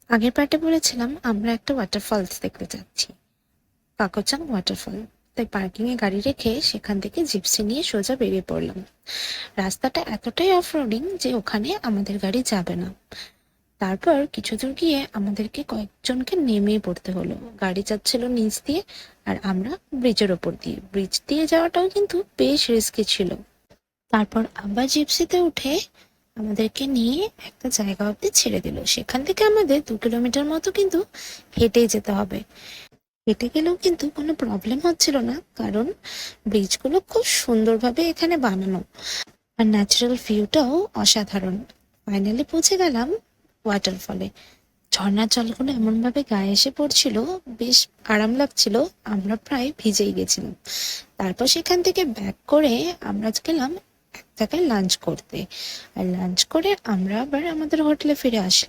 আগের পার্টে বলেছিলাম আমরা একটা ওয়াটারফলস দেখতে যাচ্ছি, কাকোচাং ওয়াটারফল। তাই পার্কিং এ গাড়ি রেখে সেখান থেকে জিপসি নিয়ে সোজা বেরিয়ে পড়লাম। রাস্তাটা এতটাই অফ রোডিং যে ওখানে আমাদের গাড়ি যাবে না। তারপর কিছু দূর গিয়ে আমাদেরকে কয়েকজনকে নেমেই পড়তে হলো। গাড়ি যাচ্ছিল নিচ দিয়ে, আর আমরা ব্রিজের ওপর দিয়ে। ব্রিজ দিয়ে যাওয়াটাও কিন্তু বেশ রিস্কি ছিল। তারপর আবার জিপসিতে উঠে আমাদেরকে নিয়ে একটা জায়গা অব্দি ছেড়ে দিল। সেখান থেকে আমাদের 2 কিলোমিটার মতো কিন্তু হেঁটেই যেতে হবে। হেঁটে গেলেও কিন্তু কোনো প্রবলেম হচ্ছিল না, কারণ ব্রিজগুলো খুব সুন্দরভাবে এখানে বানানো, আর ন্যাচারাল ভিউটাও অসাধারণ। ফাইনালি পৌঁছে গেলাম ওয়াটারফলে। ঝর্ণার জলগুলো এমন ভাবে গায়ে এসে পড়ছিল, বেশ আরাম লাগছিল। আমরা প্রায় ভিজেই গেছিলাম। তারপর সেখান থেকে ব্যাক করে আমরা গেলাম এক জায়গায় লাঞ্চ করতে। আর লাঞ্চ করে আমরা আবার আমাদের হোটেলে ফিরে আসলাম।